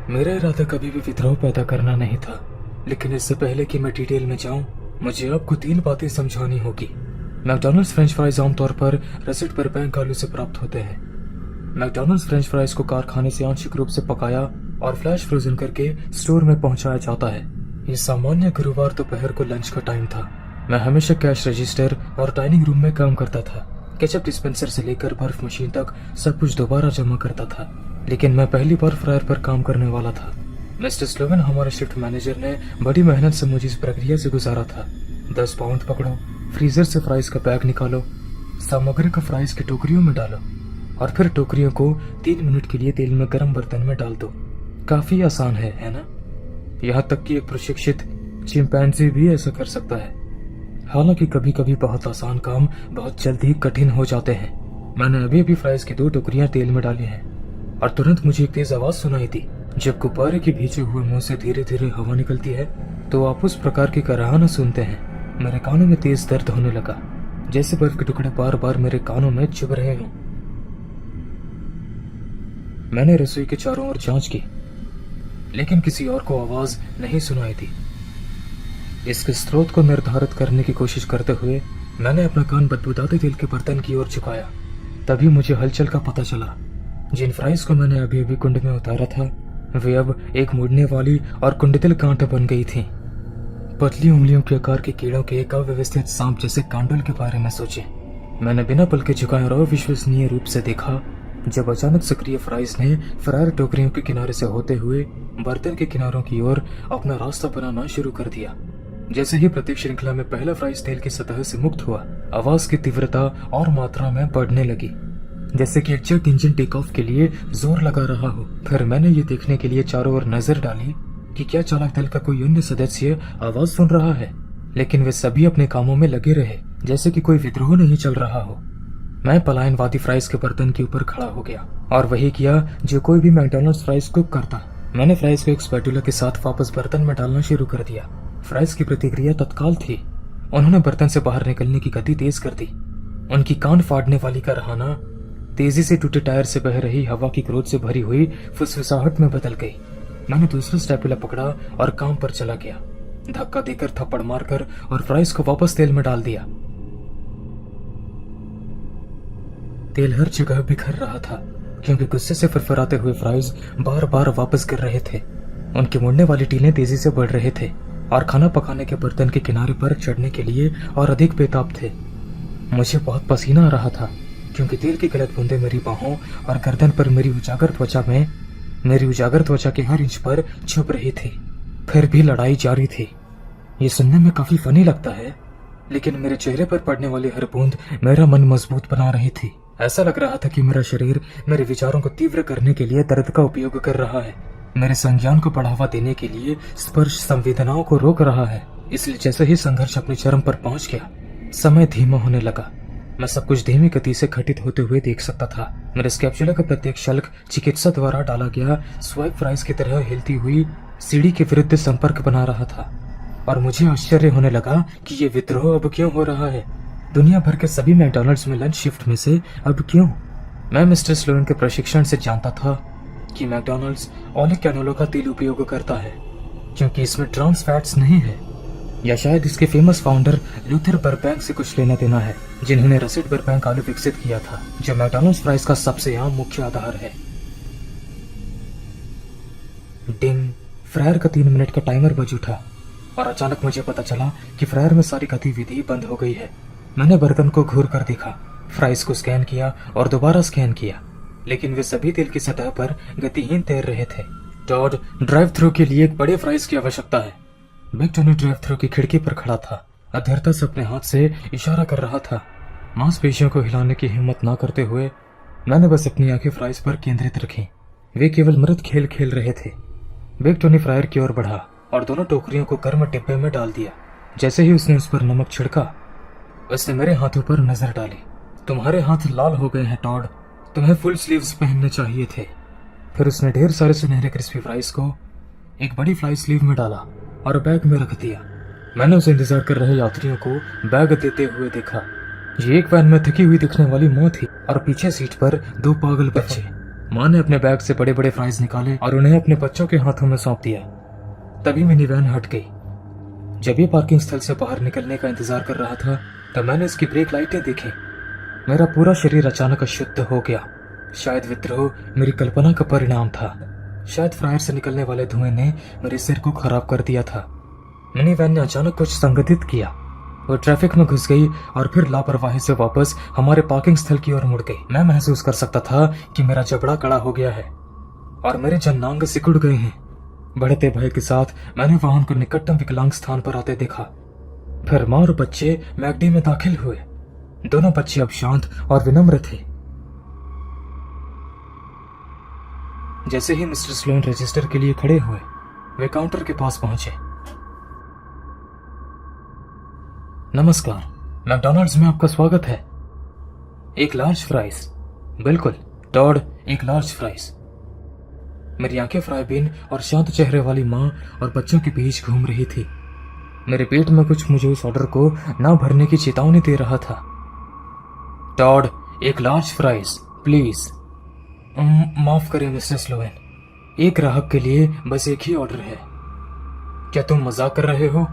मेरा इरादा कभी भी विद्रोह पैदा करना नहीं था, लेकिन इससे पहले कि मैं डिटेल में जाऊं, मुझे आपको 3 बातें समझानी होगी। मैकडॉनल्ड्स फ्रेंच फ्राइज आमतौर पर रसिट बर्बैंक आलू से प्राप्त होते हैं। मैकडॉनल्ड्स फ्रेंच फ्राइज को कारखाने से आंशिक रूप से पकाया और फ्लैश फ्रोजन करके स्टोर में पहुंचाया जाता है। ये सामान्य गुरुवार दोपहर को लंच का टाइम था। मैं हमेशा कैश रजिस्टर और डाइनिंग रूम में काम करता था। केचप डिस्पेंसर से लेकर बर्फ मशीन तक सब कुछ दोबारा जमा करता था, लेकिन मैं पहली बार फ्रायर पर काम करने वाला था। मिस्टर स्लोवन, हमारे शिफ्ट मैनेजर, ने बड़ी मेहनत से मुझे इस प्रक्रिया से गुजारा था। 10 पाउंड पकड़ो, फ्रीजर से फ्राइज का बैग निकालो, सामग्री को फ्राइज की टोकरियों में डालो और फिर टोकरियों को 3 मिनट के लिए तेल में गर्म बर्तन में डाल दो। काफी आसान है ना? यहाँ तक कि एक प्रशिक्षित चिंपैंजी भी ऐसा कर सकता है। हालांकि कभी कभी बहुत आसान काम बहुत जल्द ही कठिन हो जाते हैं। मैंने अभी अभी फ्राइज की 2 टोकरियां तेल में डाली हैं और तुरंत मुझे एक तेज आवाज सुनाई दी। जब गुब्बारे के भीजे हुए मुंह से धीरे धीरे हवा निकलती है तो आप उस प्रकार की कराहना सुनते हैं। मेरे कानों में तेज दर्द होने लगा, जैसे बर्फ के टुकड़े बार बार मेरे कानों में चुभ रहे हों। मैंने रसोई के चारों ओर जांच की, लेकिन किसी और को आवाज नहीं सुनाई दी। इसके स्रोत को निर्धारित करने की कोशिश करते हुए मैंने अपना कान बदबूदाते तेल के बर्तन की ओर झुकाया। तभी मुझे हलचल का पता चला। जिन फ्राइज को मैंने अभी अभी कुंड में उतारा था, वे अब एक मुड़ने वाली और कुंडतिल कांटे बन गई थी। पतली उंगलियों के आकार के कीड़ों के एक अव्यवस्थित सांप जैसे कांडल के बारे में सोचे। मैंने बिना पल के झुकाए और अविश्वसनीय रूप से देखा जब अचानक सक्रिय फ्राइज ने फ्रायर टोकरियों के किनारे से होते हुए बर्तन के किनारों की ओर अपना रास्ता बनाना शुरू कर दिया। जैसे ही प्रत्येक श्रृंखला में पहला फ्राइज तेल की सतह से मुक्त हुआ, आवाज की तीव्रता और मात्रा में बढ़ने लगी, जैसे कि एक जेट इंजन टेक ऑफ के लिए जोर लगा रहा हो। फिर मैंने ये देखने के लिए चारों ओर नजर डाली कि क्या चालक दल का कोई अन्य सदस्य आवाज सुन रहा है, लेकिन वे सभी अपने कामों में लगे रहे, जैसे कि कोई विद्रोह नहीं चल रहा हो। मैं पलायनवादी फ्राइज के बर्तन के ऊपर खड़ा हो गया और वही किया जो कोई भी मैकडॉनल्ड्स फ्राइज कुक करता। मैंने फ्राइज को एक स्पैटुला के साथ वापस बर्तन में डालना शुरू कर दिया। फ्राइज की प्रतिक्रिया तत्काल थी। उन्होंने बर्तन से बाहर निकलने की गति तेज कर दी। उनकी कान फाड़ने वाली कराहना तेजी से टूटे टायर से बह रही हवा की क्रोध से भरी हुई फुसफुसाहट में बदल गई। मैंने दूसरा स्टैपुला पकड़ा और काम पर चला गया। धक्का देकर, थप्पड़ मारकर और फ्राइज को वापस तेल में डाल दिया। तेल हर जगह बिखर रहा था, क्योंकि गुस्से से फरफराते हुए फ्राइज बार बार वापस गिर रहे थे। उनके मुड़ने वाली टीलें तेजी से बढ़ रहे थे और खाना पकाने के बर्तन के किनारे पर चढ़ने के लिए और अधिक बेताब थे। मुझे बहुत पसीना आ रहा था, क्योंकि तेल की गलत बूंदें मेरी बाहों और गर्दन पर मेरी उजागर त्वचा के हर इंच पर छुप रही थी। फिर भी लड़ाई जारी थी। ये सुनने में काफी फनी लगता है, लेकिन मेरे चेहरे पर पड़ने वाली हर बूंद मेरा मन मजबूत बना रही थी। ऐसा लग रहा था कि मेरा शरीर मेरे विचारों को तीव्र करने के लिए दर्द का उपयोग कर रहा है, मेरे संज्ञान को बढ़ावा देने के लिए स्पर्श संवेदनाओं को रोक रहा है। इसलिए जैसे ही संघर्ष अपने चरम पर पहुंच गया, समय धीमा होने लगा। मैं सब कुछ धीमी गति से घटित होते हुए देख सकता था। मेरे स्कैप्चुला का प्रत्येक शल्क चिकित्सा द्वारा डाला गया स्वाइप फ्राइज की तरह हिलती हुई सीढ़ी के विरुद्ध संपर्क बना रहा था, और मुझे आश्चर्य होने लगा कि ये विद्रोह अब क्यों हो रहा है। दुनिया भर के सभी मैकडॉनल्ड्स में लंच शिफ्ट में से अब क्यों? मैं मिस्टर स्लोवन के प्रशिक्षण से जानता था कि मैकडॉनल्ड्स ओलिव कैनोला का तेल उपयोग करता है, क्योंकि इसमें ट्रांस फैट्स नहीं है, या शायद इसके फेमस फाउंडर लूथर बर्बैंक से कुछ लेना देना है, जिन्होंने रसिट बर्बैंक आलू विकसित किया था, जो मैकडॉनल्ड्स फ्राइज का सबसे आम मुख्य आधार है। डिंग! फ्रायर का 3 मिनट का टाइमर बज उठा और अचानक मुझे पता चला कि फ्रायर में सारी गतिविधि बंद हो गई है। मैंने बर्तन को घूर कर देखा, फ्राइज को स्कैन किया और दोबारा स्कैन किया, लेकिन वे सभी तेल की सतह पर गतिहीन तैर रहे थे। टॉड, ड्राइव थ्रू के लिए एक बड़े फ्राइज की आवश्यकता है। बिग टॉनी ड्राइव थ्रू की खिड़की पर खड़ा था, अधीरता से अपने हाथ से इशारा कर रहा था। मांसपेशियों को हिलाने की हिम्मत ना करते हुए मैंने बस अपनी आंखें फ्राइज पर केंद्रित रखी। वे केवल मृत खेल खेल रहे थे। बिग टॉनी फ्रायर की ओर बढ़ा और दोनों टोकरियों को गर्म डिब्बे में डाल दिया। जैसे ही उसने उस पर नमक छिड़का, उसने मेरे हाथों पर नजर डाली। तुम्हारे हाथ लाल हो गए हैं टॉड, तुम्हें फुल स्लीव्स पहनने चाहिए थे। फिर उसने ढेर सारे सुनहरे क्रिस्पी फ्राइज को एक बड़ी फ्लाई स्लीव में डाला और बैग में रख दिया। मैंने उसे इंतजार कर रहे यात्रियों को बैग देते हुए देखा। ये एक वैन में थकी हुई दिखने वाली माँ थी और पीछे सीट पर 2 पागल बच्चे। माँ ने अपने बैग से बड़े बड़े फ्राइज निकाले और उन्हें अपने बच्चों के हाथों में सौंप दिया। तभी मिनी वैन हट गई। जब ये पार्किंग स्थल से बाहर निकलने का इंतजार कर रहा था तब मैंने इसकी ब्रेक लाइटें देखी। मेरा पूरा शरीर अचानक अशुद्ध हो गया। शायद विद्रोह मेरी कल्पना का परिणाम था। शायद फ्रायर से निकलने वाले धुएं ने मेरे सिर को खराब कर दिया था। मिनी वैन ने अचानक कुछ संगठित किया। वो ट्रैफिक में घुस गई और फिर लापरवाही से वापस हमारे पार्किंग स्थल की ओर मुड़ गई। मैं महसूस कर सकता था कि मेरा जबड़ा कड़ा हो गया है और मेरे जन्नांग सिकुड़ गए हैं। बढ़ते भय के साथ मैंने वाहन को निकटतम विकलांग स्थान पर आते देखा। फिर माँ और बच्चे मैकडी में दाखिल हुए। दोनों बच्चे अब शांत और विनम्र थे। जैसे ही मिस्टर स्लोन रजिस्टर के लिए खड़े हुए वे काउंटर के पास पहुंचे। नमस्कार, मैकडॉनल्ड्स में आपका स्वागत है। एक लार्ज फ्राइज। बिल्कुल टॉड, एक लार्ज फ्राइज। मेरी आंखें फ्राई बीन और शांत चेहरे वाली माँ और बच्चों के बीच घूम रही थी। मेरे पेट में कुछ मुझे उस ऑर्डर को ना भरने की चेतावनी दे रहा था। टॉड, एक लार्ज फ्राइज प्लीज। माफ करें मिस्टर स्लोवेन, एक ग्राहक के लिए बस एक ही ऑर्डर है। क्या तुम मजाक कर रहे हो?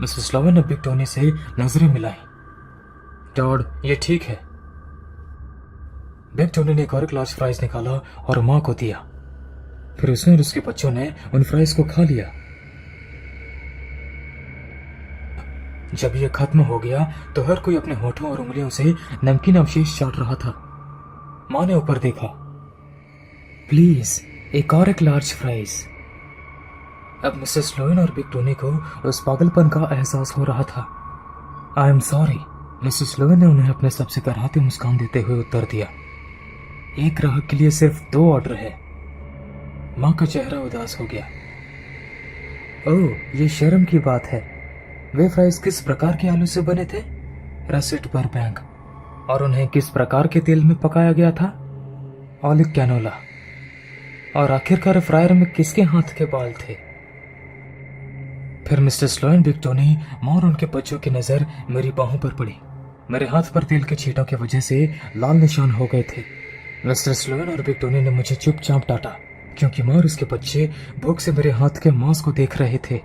मिस्टर स्लोवेन ने बिग टोनी से नजरें मिलाई। टॉड, ये ठीक है। बिग टोनी ने एक और लार्ज फ्राइज निकाला और माँ को दिया। फिर उसने और उसके बच्चों ने उन फ्राइज को खा लिया। जब यह खत्म हो गया तो हर कोई अपने होठों और उंगलियों से नमकीन अवशेष चाट रहा था। माँ ने ऊपर देखा। प्लीज एक और लार्ज फ्राइज। अब मिसेस स्लोवेन और बिग टोनी को उस पागलपन का एहसास हो रहा था। I am sorry, Mrs Slovene ने उन्हें अपने सबसे कराहती मुस्कान देते हुए उत्तर दिया। एक ग्राहक के लिए सिर्फ 2 ऑर्डर है। माँ का चेहरा उदास हो गया। ओह, ये शर्म की बात है। वे फ्राइज किस प्रकार के आलू से बने थे? Russet Burbank. और उन्हें किस प्रकार के तेल में पकाया गया था? Olive canola. और आखिरकार फ्रायर में किसके हाथ के बाल थे? फिर मिस्टर स्लोवेन, बिग टोनी, माँ और उनके बच्चों की नजर मेरी बाहों पर पड़ी। मेरे हाथ पर तेल के छींटों की वजह से लाल निशान हो गए थे। मिस्टर स्लोवेन और बिग टोनी ने मुझे चुपचाप डांटा क्योंकि माँ और उसके बच्चे भूख से मेरे हाथ के मांस को देख रहे थे।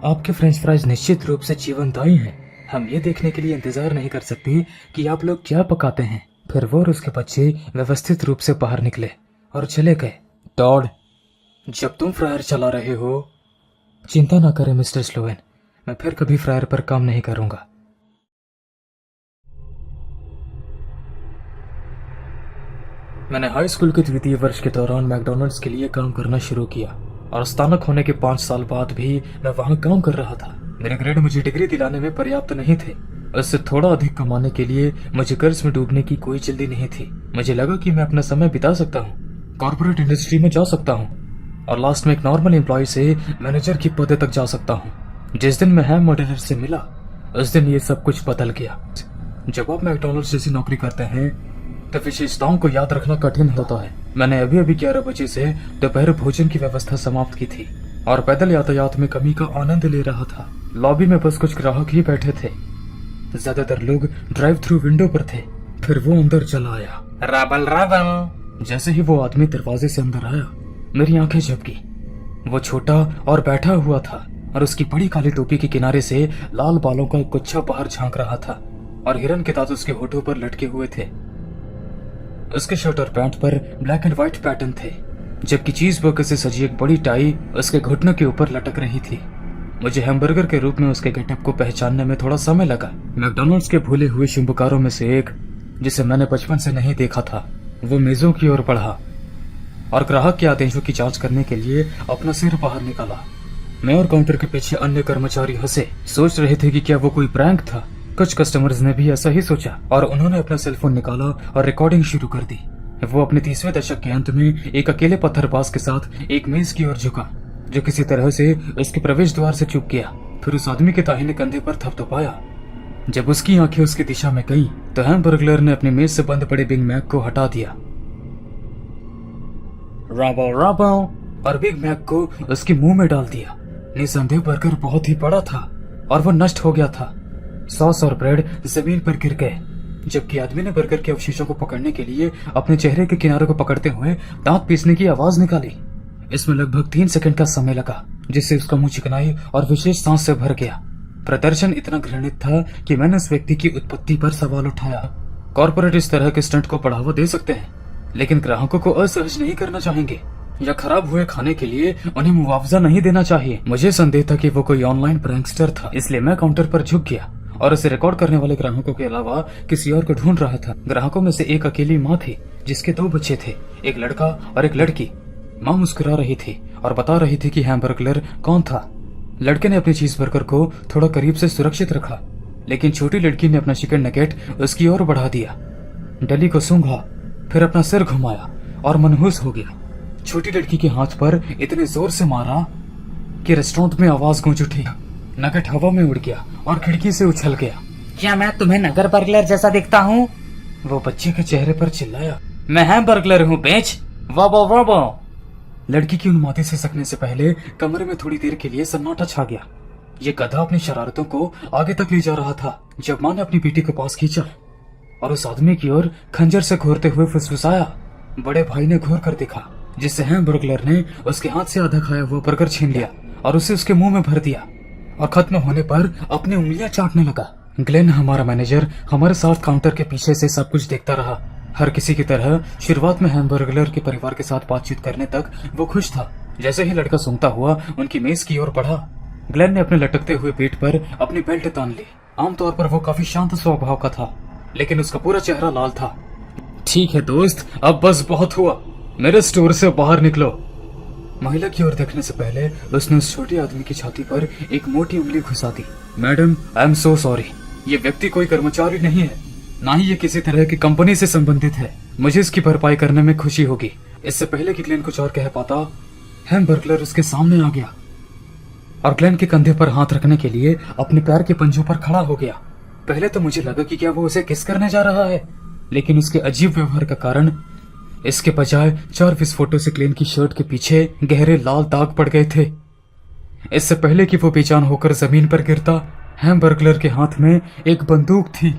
आपके फ्रेंच फ्राइज निश्चित रूप से जीवनदायी हैं। हम ये देखने के लिए इंतजार नहीं कर सकते कि आप लोग क्या पकाते हैं। फिर वो और उसके बच्चे व्यवस्थित रूप से बाहर निकले और चले गए। टॉड, जब तुम फ्रायर चला रहे हो, चिंता ना करें मिस्टर स्लोवेन, मैं फिर कभी फ्रायर पर काम नहीं करूंगा। मैंने हाई स्कूल के 2य वर्ष के दौरान मैकडॉनल्ड्स के लिए काम करना शुरू किया और स्नातक होने के 5 साल बाद भी मैं वहां काम कर रहा था। मेरे ग्रेड मुझे डिग्री दिलाने में पर्याप्त नहीं थे। उससे थोड़ा अधिक कमाने के लिए मुझे कर्ज में डूबने की कोई जल्दी नहीं थी। मुझे लगा कि मैं अपना समय बिता सकता हूँ, कॉर्पोरेट इंडस्ट्री में जा सकता हूँ और लास्ट में एक नॉर्मल एम्प्लॉय से मैनेजर की पद तक जा सकता हूँ। जिस दिन मैं हैम मॉडलर से मिला उस दिन ये सब कुछ बदल गया। जब आप मैकडॉनल्ड्स जैसी नौकरी करते हैं तो विशेषताओं को याद रखना कठिन होता है। मैंने अभी 11 बजे से दोपहर भोजन की व्यवस्था समाप्त की थी और पैदल यातायात में कमी का आनंद ले रहा था। लॉबी में बस कुछ ग्राहक ही बैठे थे। ज्यादातर लोग ड्राइव थ्रू विंडो पर थे। फिर वो अंदर चला आया। राबल राबल। जैसे ही वो आदमी दरवाजे से अंदर आया मेरी आंखें झपकी। वो छोटा और बैठा हुआ था और उसकी बड़ी काली टोपी के किनारे से लाल बालों का एक गुच्छा बाहर झांक रहा था और हिरन के दांत उसके होठों पर लटके हुए थे। उसके शर्ट और पैंट पर ब्लैक एंड व्हाइट पैटर्न थे, जबकि चीज बर्गर से सजी एक बड़ी टाई उसके घुटनों के ऊपर लटक रही थी। मुझे हैमबर्गर के रूप में उसके गेटअप को पहचानने में थोड़ा समय लगा। मैकडॉनल्ड्स के भूले हुए शुभकारों में से एक, जिसे मैंने बचपन से नहीं देखा था, वो मेजों की ओर बढ़ा और ग्राहक के आदेशों की जांच करने के लिए अपना सिर बाहर निकाला। मैं और काउंटर के पीछे अन्य कर्मचारी हंसे, सोच रहे थे कि क्या वो कोई प्रैंक था। कुछ कस्टमर्स ने भी ऐसा ही सोचा और उन्होंने अपना सेलफोन निकाला और रिकॉर्डिंग शुरू कर दी। वो अपने 30वें दशक के अंत में एक अकेले पत्थरबाज के साथ एक मेज की ओर झुका, जो किसी तरह से उसके प्रवेश द्वार से चुप गया। फिर उस आदमी के दाहिने कंधे पर थपथपाया। जब उसकी आंखें उसकी दिशा में गईं, तो हैमबर्गलर ने अपनी मेज से बंद पड़े बिग मैक को हटा दिया। राबो राबो, और बिग मैक को उसके मुंह में डाल दिया। निसंदेह बर्गर बहुत ही बड़ा था और वो नष्ट हो गया था। सॉस और ब्रेड जमीन पर गिर गए। जबकि आदमी ने बर्गर के अवशेषों को पकड़ने के लिए अपने चेहरे के किनारे को पकड़ते हुए दांत पीसने की आवाज निकाली। इसमें लगभग 3 सेकंड का समय लगा, जिससे उसका मुंह चिकनाई और विशेष सांस से भर गया। प्रदर्शन इतना घृणित था कि मैंने उस व्यक्ति की उत्पत्ति पर सवाल उठाया। कॉर्पोरेट इस तरह के स्टंट को बढ़ावा दे सकते हैं, लेकिन ग्राहकों को असहज नहीं करना चाहेंगे या खराब हुए खाने के लिए उन्हें मुआवजा नहीं देना चाहिए। मुझे संदेह था कि वो कोई ऑनलाइन प्रैंकस्टर था, इसलिए मैं काउंटर पर झुक गया और उसे रिकॉर्ड करने वाले ग्राहकों के अलावा किसी और को ढूंढ रहा था। ग्राहकों में से एक अकेली माँ थी जिसके 2 बच्चे थे, एक लड़का और एक लड़की। माँ मुस्कुरा रही थी और बता रही थी कि हैमबर्गलर कौन था। लड़के ने अपनी चीज बर्गर को थोड़ा करीब से सुरक्षित रखा, लेकिन छोटी लड़की ने अपना चिकन नगेट उसकी ओर बढ़ा दिया, डली को सूंघा, फिर अपना सिर घुमाया और मनहूस हो गया। छोटी लड़की के हाथ पर इतने जोर से मारा कि रेस्टोरेंट में आवाज गूंज उठी। नगेट हवा में उड़ गया और खिड़की से उछल गया। क्या मैं तुम्हें नगर बर्गलर जैसा दिखता हूँ? वो बच्चे के चेहरे पर चिल्लाया। मैं हैमबर्गलर हूँ बेंच। वाबो वाबो। लड़की की उन्मादी से सकने से पहले कमरे में थोड़ी देर के लिए सन्नाटा छा गया। ये गधा अपनी शरारतों को आगे तक ले जा रहा था जब माँ ने अपनी बेटी को पास खींचा और उस आदमी की ओर खंजर से घूरते हुए फुसफुसाया। बड़े भाई ने घूर कर देखा, जिससे हैमबर्गलर ने उसके हाथ से आधा खाया हुआ बर्गर छीन लिया और उसे उसके मुंह में भर दिया और खत्म होने पर अपनी उंगलियां चाटने लगा। ग्लेन, हमारा मैनेजर, हमारे साथ काउंटर के पीछे से सब कुछ देखता रहा। हर किसी की तरह शुरुआत में हैमबर्गलर के परिवार के साथ बातचीत करने तक वो खुश था। जैसे ही लड़का सूंघता हुआ उनकी मेज की ओर बढ़ा, ग्लेन ने अपने लटकते हुए पेट पर अपनी बेल्ट तान ली। आमतौर पर वो काफी शांत स्वभाव का था, लेकिन उसका पूरा चेहरा लाल था। ठीक है दोस्त, अब बस बहुत हुआ, मेरे स्टोर से बाहर निकलो। महिला की ओर देखने से पहले उसने उस छोटे आदमी की छाती पर एक मोटी उंगली घुसा दी। Madam, I am so sorry. ये व्यक्ति कोई कर्मचारी नहीं है, ना ही ये किसी तरह की कंपनी से संबंधित है। मुझे इसकी भरपाई करने में खुशी होगी। इससे पहले कि ग्लेन कुछ और कह पाता, हैमबर्गलर उसके सामने आ गया और ग्लेन के कंधे पर हाथ रखने के लिए अपने पैर के पंजों पर खड़ा हो गया। पहले तो मुझे लगा कि क्या वो उसे किस करने जा रहा है, लेकिन उसके अजीब व्यवहार का कारण इसके बजाय 4 विस्फोटों से ग्लेन की शर्ट के पीछे गहरे लाल दाग पड़ गए थे। इससे पहले कि वो बेजान होकर जमीन पर गिरता, हैमबर्गलर के हाथ में एक बंदूक थी।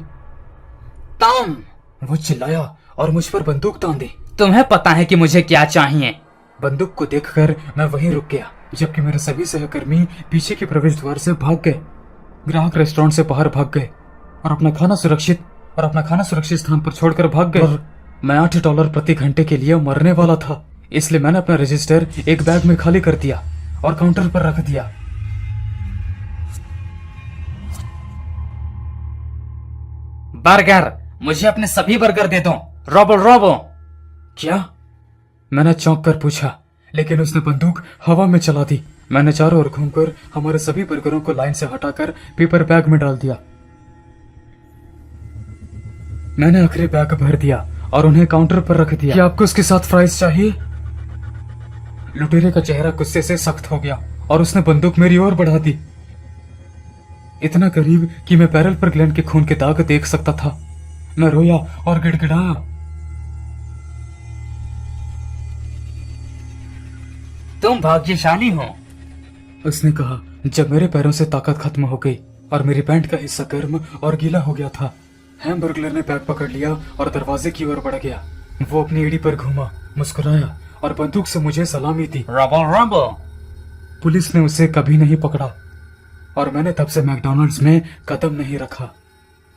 टॉम! वो चिल्लाया और मुझ पर बंदूक तान दी। तुम्हें पता है कि मुझे क्या चाहिए? बंदूक को देखकर मैं वहीं रुक गया, जबकि मेरे सभी सहकर्मी पीछे के प्रवेश द्वार से भाग गए। ग्राहक रेस्टोरेंट से बाहर भाग गए और अपना खाना सुरक्षित स्थान पर छोड़कर भाग गए। मैं $8 प्रति घंटे के लिए मरने वाला था, इसलिए मैंने अपना रजिस्टर एक बैग में खाली कर दिया और काउंटर पर रख दिया। बर्गर, मुझे अपने सभी बर्गर दे दो। Robo robo. क्या? मैंने चौंक कर पूछा, लेकिन उसने बंदूक हवा में चला दी। मैंने चारों ओर घूमकर हमारे सभी बर्गरों को लाइन से हटाकर पेपर बैग में डाल दिया। मैंने आखिरी बैग भर दिया और उन्हें काउंटर पर रख दिया। क्या आपको उसके साथ फ्राइज चाहिए? लुटेरे का चेहरा गुस्से से सख्त हो गया और उसने बंदूक मेरी ओर बढ़ा दी, इतना करीब कि मैं बैरल पर ग्लेन के खून के दाग देख सकता था। मैं रोया और गिड़गिड़ाया। तुम भाग्यशाली हो, उसने कहा जब मेरे पैरों से ताकत खत्म हो गई और मेरी पैंट का हिस्सा गर्म और गीला हो गया था। हैमबर्गलर ने बैग पकड़ लिया और दरवाजे की ओर बढ़ गया। वो अपनी एड़ी पर घूमा, मुस्कुराया और बंदूक से मुझे सलामी दी। Robo robo. पुलिस ने उसे कभी नहीं पकड़ा और मैंने तब से मैकडॉनल्ड्स में कदम नहीं रखा।